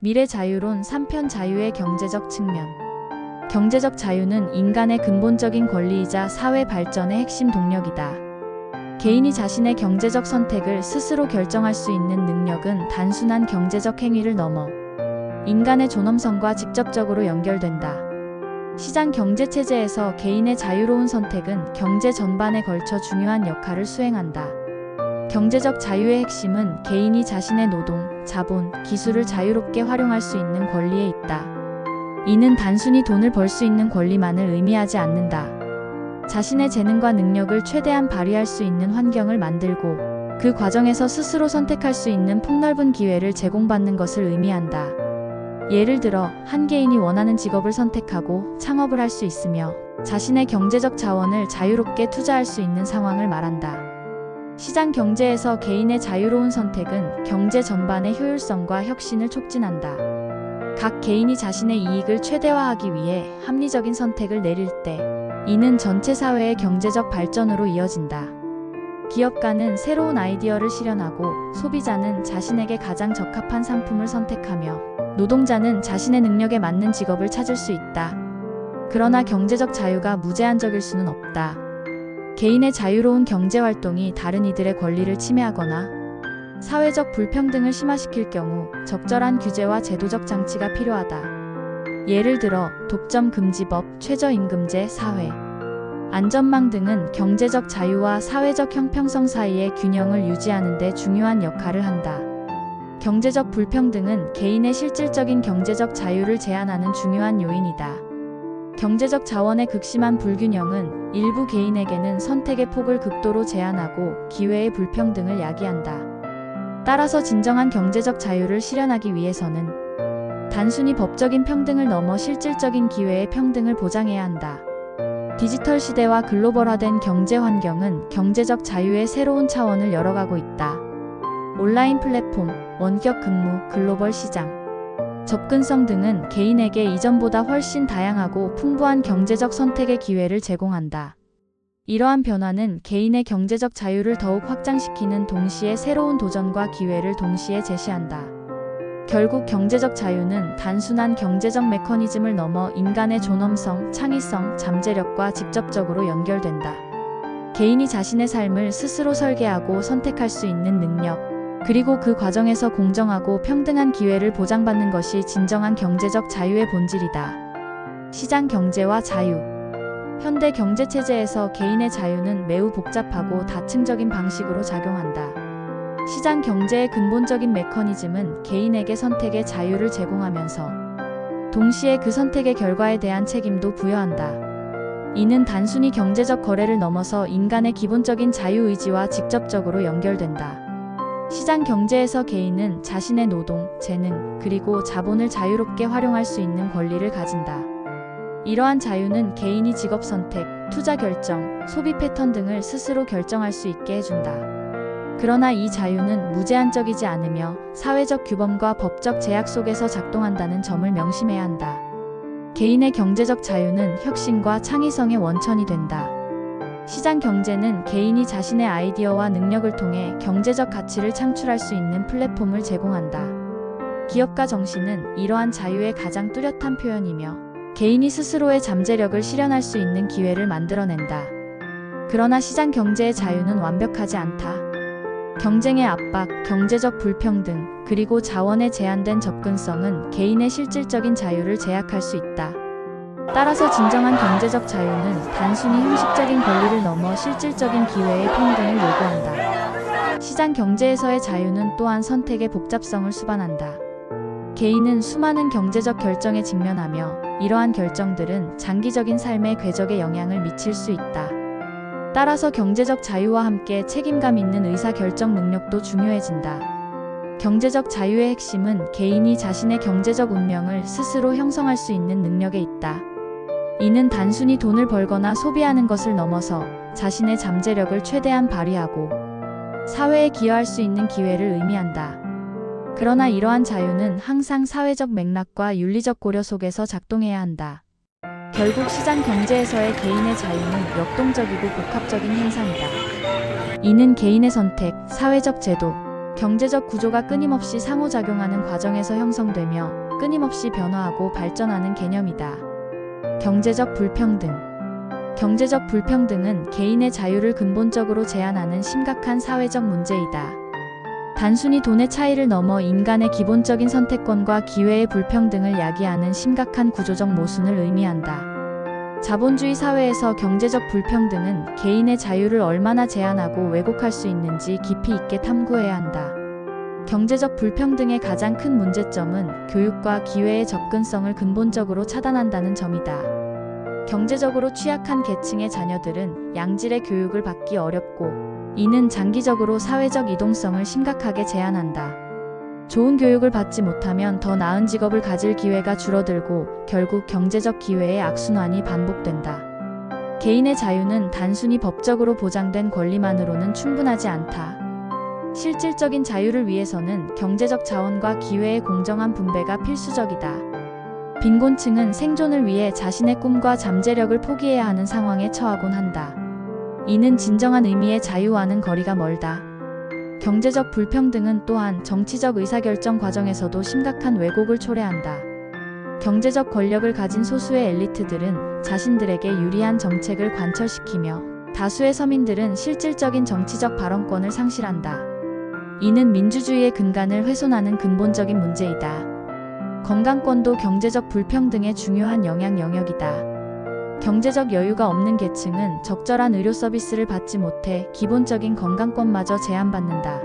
미래 자유론 3편 자유의 경제적 측면. 경제적 자유는 인간의 근본적인 권리이자 사회 발전의 핵심 동력이다. 개인이 자신의 경제적 선택을 스스로 결정할 수 있는 능력은 단순한 경제적 행위를 넘어 인간의 존엄성과 직접적으로 연결된다. 시장 경제 체제에서 개인의 자유로운 선택은 경제 전반에 걸쳐 중요한 역할을 수행한다. 경제적 자유의 핵심은 개인이 자신의 노동, 자본, 기술을 자유롭게 활용할 수 있는 권리에 있다. 이는 단순히 돈을 벌 수 있는 권리만을 의미하지 않는다. 자신의 재능과 능력을 최대한 발휘할 수 있는 환경을 만들고 그 과정에서 스스로 선택할 수 있는 폭넓은 기회를 제공받는 것을 의미한다. 예를 들어 한 개인이 원하는 직업을 선택하고 창업을 할 수 있으며 자신의 경제적 자원을 자유롭게 투자할 수 있는 상황을 말한다. 시장 경제에서 개인의 자유로운 선택은 경제 전반의 효율성과 혁신을 촉진한다. 각 개인이 자신의 이익을 최대화하기 위해 합리적인 선택을 내릴 때 이는 전체 사회의 경제적 발전으로 이어진다. 기업가는 새로운 아이디어를 실현하고 소비자는 자신에게 가장 적합한 상품을 선택하며 노동자는 자신의 능력에 맞는 직업을 찾을 수 있다. 그러나 경제적 자유가 무제한적일 수는 없다. 개인의 자유로운 경제활동이 다른 이들의 권리를 침해하거나 사회적 불평등을 심화시킬 경우 적절한 규제와 제도적 장치가 필요하다. 예를 들어 독점 금지법, 최저임금제, 사회 안전망 등은 경제적 자유와 사회적 형평성 사이의 균형을 유지하는 데 중요한 역할을 한다. 경제적 불평등은 개인의 실질적인 경제적 자유를 제한하는 중요한 요인이다. 경제적 자원의 극심한 불균형은 일부 개인에게는 선택의 폭을 극도로 제한하고 기회의 불평등을 야기한다. 따라서 진정한 경제적 자유를 실현하기 위해서는 단순히 법적인 평등을 넘어 실질적인 기회의 평등을 보장해야 한다. 디지털 시대와 글로벌화된 경제 환경은 경제적 자유의 새로운 차원을 열어가고 있다. 온라인 플랫폼, 원격 근무, 글로벌 시장, 접근성 등은 개인에게 이전보다 훨씬 다양하고 풍부한 경제적 선택의 기회를 제공한다. 이러한 변화는 개인의 경제적 자유를 더욱 확장시키는 동시에 새로운 도전과 기회를 동시에 제시한다. 결국 경제적 자유는 단순한 경제적 메커니즘을 넘어 인간의 존엄성, 창의성, 잠재력과 직접적으로 연결된다. 개인이 자신의 삶을 스스로 설계하고 선택할 수 있는 능력, 그리고 그 과정에서 공정하고 평등한 기회를 보장받는 것이 진정한 경제적 자유의 본질이다. 시장 경제와 자유. 현대 경제 체제에서 개인의 자유는 매우 복잡하고 다층적인 방식으로 작용한다. 시장 경제의 근본적인 메커니즘은 개인에게 선택의 자유를 제공하면서 동시에 그 선택의 결과에 대한 책임도 부여한다. 이는 단순히 경제적 거래를 넘어서 인간의 기본적인 자유의지와 직접적으로 연결된다. 시장 경제에서 개인은 자신의 노동, 재능, 그리고 자본을 자유롭게 활용할 수 있는 권리를 가진다. 이러한 자유는 개인이 직업 선택, 투자 결정, 소비 패턴 등을 스스로 결정할 수 있게 해준다. 그러나 이 자유는 무제한적이지 않으며 사회적 규범과 법적 제약 속에서 작동한다는 점을 명심해야 한다. 개인의 경제적 자유는 혁신과 창의성의 원천이 된다. 시장 경제는 개인이 자신의 아이디어와 능력을 통해 경제적 가치를 창출할 수 있는 플랫폼을 제공한다. 기업가 정신은 이러한 자유의 가장 뚜렷한 표현이며 개인이 스스로의 잠재력을 실현할 수 있는 기회를 만들어낸다. 그러나 시장 경제의 자유는 완벽하지 않다. 경쟁의 압박, 경제적 불평등, 그리고 자원의 제한된 접근성은 개인의 실질적인 자유를 제약할 수 있다. 따라서 진정한 경제적 자유는 단순히 형식적인 권리를 넘어 실질적인 기회의 평등을 요구한다. 시장 경제에서의 자유는 또한 선택의 복잡성을 수반한다. 개인은 수많은 경제적 결정에 직면하며 이러한 결정들은 장기적인 삶의 궤적에 영향을 미칠 수 있다. 따라서 경제적 자유와 함께 책임감 있는 의사결정 능력도 중요해진다. 경제적 자유의 핵심은 개인이 자신의 경제적 운명을 스스로 형성할 수 있는 능력에 있다. 이는 단순히 돈을 벌거나 소비하는 것을 넘어서 자신의 잠재력을 최대한 발휘하고 사회에 기여할 수 있는 기회를 의미한다. 그러나 이러한 자유는 항상 사회적 맥락과 윤리적 고려 속에서 작동해야 한다. 결국 시장 경제에서의 개인의 자유는 역동적이고 복합적인 현상이다. 이는 개인의 선택, 사회적 제도, 경제적 구조가 끊임없이 상호작용하는 과정에서 형성되며 끊임없이 변화하고 발전하는 개념이다. 경제적 불평등. 경제적 불평등은 개인의 자유를 근본적으로 제한하는 심각한 사회적 문제이다. 단순히 돈의 차이를 넘어 인간의 기본적인 선택권과 기회의 불평등을 야기하는 심각한 구조적 모순을 의미한다. 자본주의 사회에서 경제적 불평등은 개인의 자유를 얼마나 제한하고 왜곡할 수 있는지 깊이 있게 탐구해야 한다. 경제적 불평등의 가장 큰 문제점은 교육과 기회의 접근성을 근본적으로 차단한다는 점이다. 경제적으로 취약한 계층의 자녀들은 양질의 교육을 받기 어렵고, 이는 장기적으로 사회적 이동성을 심각하게 제한한다. 좋은 교육을 받지 못하면 더 나은 직업을 가질 기회가 줄어들고 결국 경제적 기회의 악순환이 반복된다. 개인의 자유는 단순히 법적으로 보장된 권리만으로는 충분하지 않다. 실질적인 자유를 위해서는 경제적 자원과 기회의 공정한 분배가 필수적이다. 빈곤층은 생존을 위해 자신의 꿈과 잠재력을 포기해야 하는 상황에 처하곤 한다. 이는 진정한 의미의 자유와는 거리가 멀다. 경제적 불평등은 또한 정치적 의사결정 과정에서도 심각한 왜곡을 초래한다. 경제적 권력을 가진 소수의 엘리트들은 자신들에게 유리한 정책을 관철시키며 다수의 서민들은 실질적인 정치적 발언권을 상실한다. 이는 민주주의의 근간을 훼손하는 근본적인 문제이다. 건강권도 경제적 불평등의 중요한 영향 영역이다. 경제적 여유가 없는 계층은 적절한 의료 서비스를 받지 못해 기본적인 건강권마저 제한받는다.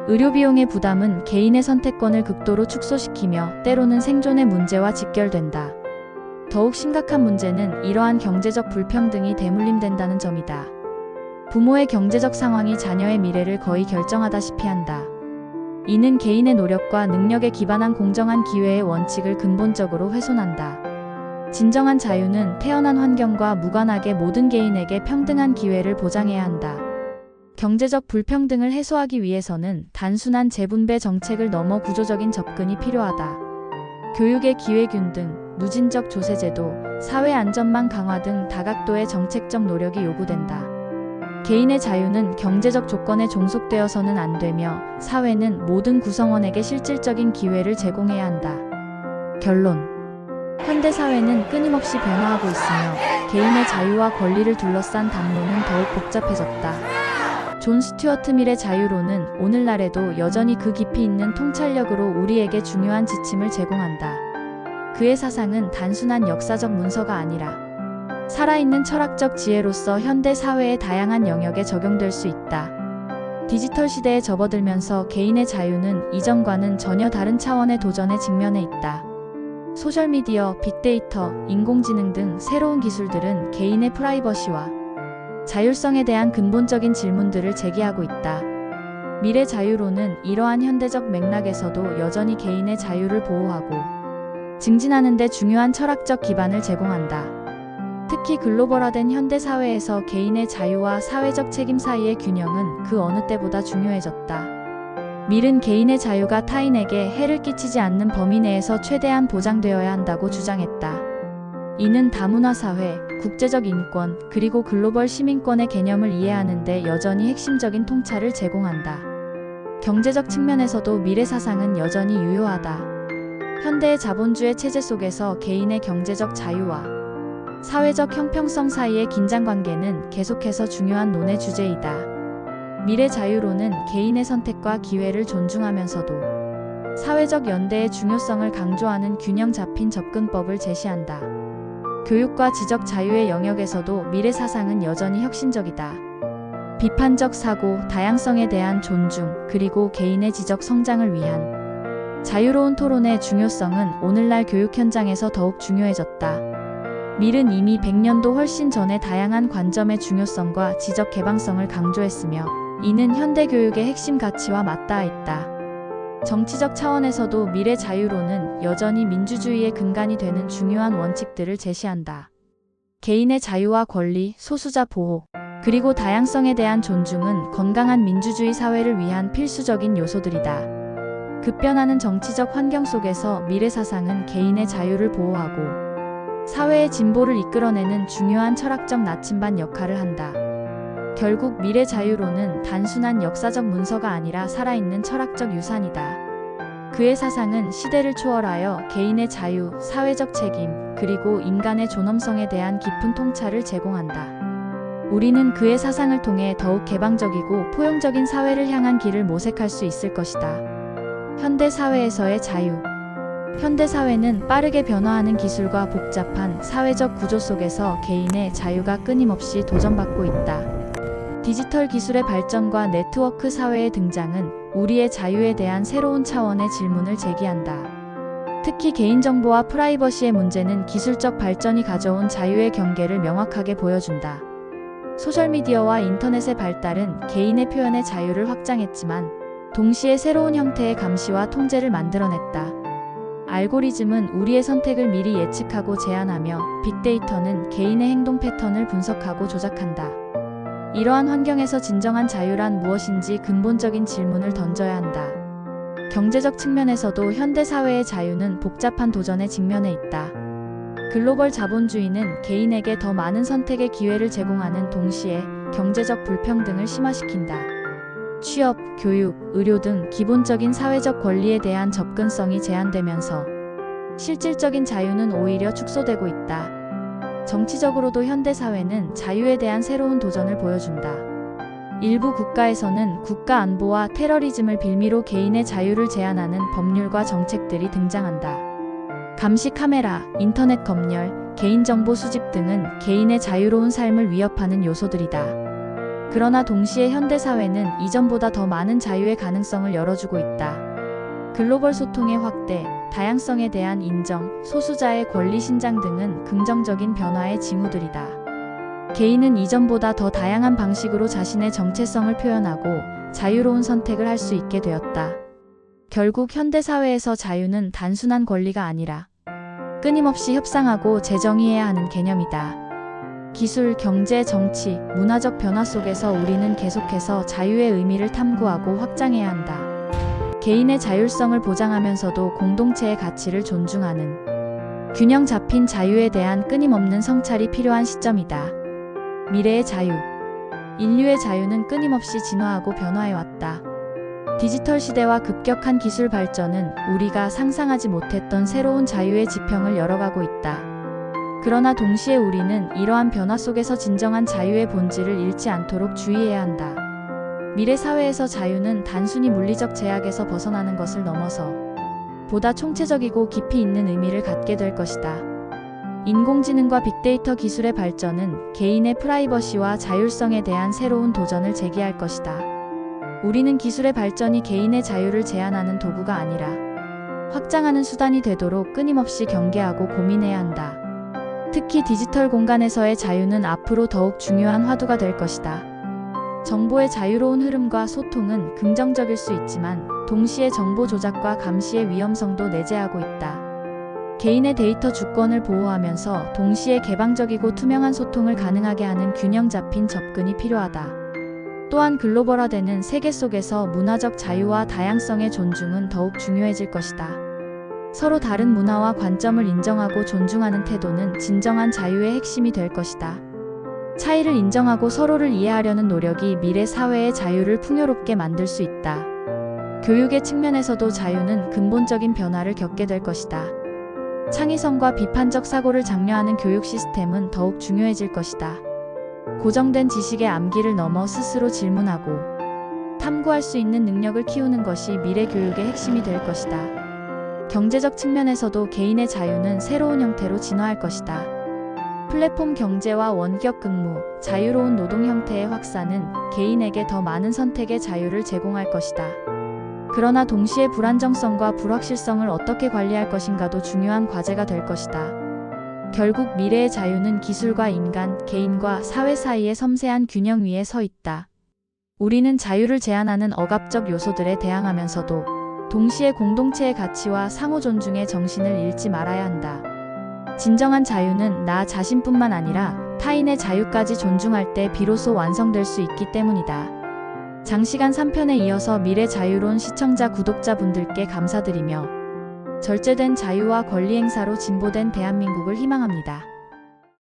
의료 비용의 부담은 개인의 선택권을 극도로 축소시키며 때로는 생존의 문제와 직결된다. 더욱 심각한 문제는 이러한 경제적 불평등이 대물림된다는 점이다. 부모의 경제적 상황이 자녀의 미래를 거의 결정하다시피 한다. 이는 개인의 노력과 능력에 기반한 공정한 기회의 원칙을 근본적으로 훼손한다. 진정한 자유는 태어난 환경과 무관하게 모든 개인에게 평등한 기회를 보장해야 한다. 경제적 불평등을 해소하기 위해서는 단순한 재분배 정책을 넘어 구조적인 접근이 필요하다. 교육의 기회균등, 누진적 조세제도, 사회 안전망 강화 등 다각도의 정책적 노력이 요구된다. 개인의 자유는 경제적 조건에 종속되어서는 안 되며 사회는 모든 구성원에게 실질적인 기회를 제공해야 한다. 결론. 현대사회는 끊임없이 변화하고 있으며 개인의 자유와 권리를 둘러싼 담론은 더욱 복잡해졌다. 존 스튜어트 밀의 자유론은 오늘날에도 여전히 그 깊이 있는 통찰력으로 우리에게 중요한 지침을 제공한다. 그의 사상은 단순한 역사적 문서가 아니라 살아있는 철학적 지혜로서 현대 사회의 다양한 영역에 적용될 수 있다. 디지털 시대에 접어들면서 개인의 자유는 이전과는 전혀 다른 차원의 도전에 직면해 있다. 소셜미디어, 빅데이터, 인공지능 등 새로운 기술들은 개인의 프라이버시와 자율성에 대한 근본적인 질문들을 제기하고 있다. 미래 자유론은 이러한 현대적 맥락에서도 여전히 개인의 자유를 보호하고 증진하는 데 중요한 철학적 기반을 제공한다. 특히 글로벌화된 현대 사회에서 개인의 자유와 사회적 책임 사이의 균형은 그 어느 때보다 중요해졌다. 밀은 개인의 자유가 타인에게 해를 끼치지 않는 범위 내에서 최대한 보장되어야 한다고 주장했다. 이는 다문화 사회, 국제적 인권, 그리고 글로벌 시민권의 개념을 이해하는 데 여전히 핵심적인 통찰을 제공한다. 경제적 측면에서도 밀의 사상은 여전히 유효하다. 현대의 자본주의 체제 속에서 개인의 경제적 자유와 사회적 형평성 사이의 긴장관계는 계속해서 중요한 논의 주제이다. 미래 자유론은 개인의 선택과 기회를 존중하면서도 사회적 연대의 중요성을 강조하는 균형 잡힌 접근법을 제시한다. 교육과 지적 자유의 영역에서도 미래 사상은 여전히 혁신적이다. 비판적 사고, 다양성에 대한 존중, 그리고 개인의 지적 성장을 위한 자유로운 토론의 중요성은 오늘날 교육 현장에서 더욱 중요해졌다. 밀은 이미 100년도 훨씬 전에 다양한 관점의 중요성과 지적 개방성을 강조했으며 이는 현대 교육의 핵심 가치와 맞닿아 있다. 정치적 차원에서도 미래 자유론은 여전히 민주주의의 근간이 되는 중요한 원칙들을 제시한다. 개인의 자유와 권리, 소수자 보호, 그리고 다양성에 대한 존중은 건강한 민주주의 사회를 위한 필수적인 요소들이다. 급변하는 정치적 환경 속에서 미래 사상은 개인의 자유를 보호하고 사회의 진보를 이끌어내는 중요한 철학적 나침반 역할을 한다. 결국 미래 자유론은 단순한 역사적 문서가 아니라 살아있는 철학적 유산이다. 그의 사상은 시대를 초월하여 개인의 자유, 사회적 책임, 그리고 인간의 존엄성에 대한 깊은 통찰을 제공한다. 우리는 그의 사상을 통해 더욱 개방적이고 포용적인 사회를 향한 길을 모색할 수 있을 것이다. 현대 사회에서의 자유. 현대 사회는 빠르게 변화하는 기술과 복잡한 사회적 구조 속에서 개인의 자유가 끊임없이 도전받고 있다. 디지털 기술의 발전과 네트워크 사회의 등장은 우리의 자유에 대한 새로운 차원의 질문을 제기한다. 특히 개인정보와 프라이버시의 문제는 기술적 발전이 가져온 자유의 경계를 명확하게 보여준다. 소셜미디어와 인터넷의 발달은 개인의 표현의 자유를 확장했지만 동시에 새로운 형태의 감시와 통제를 만들어냈다. 알고리즘은 우리의 선택을 미리 예측하고 제한하며 빅데이터는 개인의 행동 패턴을 분석하고 조작한다. 이러한 환경에서 진정한 자유란 무엇인지 근본적인 질문을 던져야 한다. 경제적 측면에서도 현대 사회의 자유는 복잡한 도전에 직면해 있다. 글로벌 자본주의는 개인에게 더 많은 선택의 기회를 제공하는 동시에 경제적 불평등을 심화시킨다. 취업, 교육, 의료 등 기본적인 사회적 권리에 대한 접근성이 제한되면서 실질적인 자유는 오히려 축소되고 있다. 정치적으로도 현대 사회는 자유에 대한 새로운 도전을 보여준다. 일부 국가에서는 국가 안보와 테러리즘을 빌미로 개인의 자유를 제한하는 법률과 정책들이 등장한다. 감시 카메라, 인터넷 검열, 개인정보 수집 등은 개인의 자유로운 삶을 위협하는 요소들이다. 그러나 동시에 현대 사회는 이전보다 더 많은 자유의 가능성을 열어주고 있다. 글로벌 소통의 확대, 다양성에 대한 인정, 소수자의 권리 신장 등은 긍정적인 변화의 징후들이다. 개인은 이전보다 더 다양한 방식으로 자신의 정체성을 표현하고 자유로운 선택을 할 수 있게 되었다. 결국 현대 사회에서 자유는 단순한 권리가 아니라 끊임없이 협상하고 재정의해야 하는 개념이다. 기술, 경제, 정치, 문화적 변화 속에서 우리는 계속해서 자유의 의미를 탐구하고 확장해야 한다. 개인의 자율성을 보장하면서도 공동체의 가치를 존중하는 균형 잡힌 자유에 대한 끊임없는 성찰이 필요한 시점이다. 미래의 자유. 인류의 자유는 끊임없이 진화하고 변화해왔다. 디지털 시대와 급격한 기술 발전은 우리가 상상하지 못했던 새로운 자유의 지평을 열어가고 있다. 그러나 동시에 우리는 이러한 변화 속에서 진정한 자유의 본질을 잃지 않도록 주의해야 한다. 미래 사회에서 자유는 단순히 물리적 제약에서 벗어나는 것을 넘어서 보다 총체적이고 깊이 있는 의미를 갖게 될 것이다. 인공지능과 빅데이터 기술의 발전은 개인의 프라이버시와 자율성에 대한 새로운 도전을 제기할 것이다. 우리는 기술의 발전이 개인의 자유를 제한하는 도구가 아니라 확장하는 수단이 되도록 끊임없이 경계하고 고민해야 한다. 특히 디지털 공간에서의 자유는 앞으로 더욱 중요한 화두가 될 것이다. 정보의 자유로운 흐름과 소통은 긍정적일 수 있지만 동시에 정보 조작과 감시의 위험성도 내재하고 있다. 개인의 데이터 주권을 보호하면서 동시에 개방적이고 투명한 소통을 가능하게 하는 균형 잡힌 접근이 필요하다. 또한 글로벌화되는 세계 속에서 문화적 자유와 다양성의 존중은 더욱 중요해질 것이다. 서로 다른 문화와 관점을 인정하고 존중하는 태도는 진정한 자유의 핵심이 될 것이다. 차이를 인정하고 서로를 이해하려는 노력이 미래 사회의 자유를 풍요롭게 만들 수 있다. 교육의 측면에서도 자유는 근본적인 변화를 겪게 될 것이다. 창의성과 비판적 사고를 장려하는 교육 시스템은 더욱 중요해질 것이다. 고정된 지식의 암기를 넘어 스스로 질문하고 탐구할 수 있는 능력을 키우는 것이 미래 교육의 핵심이 될 것이다. 경제적 측면에서도 개인의 자유는 새로운 형태로 진화할 것이다. 플랫폼 경제와 원격 근무, 자유로운 노동 형태의 확산은 개인에게 더 많은 선택의 자유를 제공할 것이다. 그러나 동시에 불안정성과 불확실성을 어떻게 관리할 것인가도 중요한 과제가 될 것이다. 결국 미래의 자유는 기술과 인간, 개인과 사회 사이의 섬세한 균형 위에 서 있다. 우리는 자유를 제한하는 억압적 요소들에 대항하면서도 동시에 공동체의 가치와 상호 존중의 정신을 잃지 말아야 한다. 진정한 자유는 나 자신뿐만 아니라 타인의 자유까지 존중할 때 비로소 완성될 수 있기 때문이다. 장시간 3편에 이어서 미래 자유론 시청자 구독자분들께 감사드리며 절제된 자유와 권리 행사로 진보된 대한민국을 희망합니다.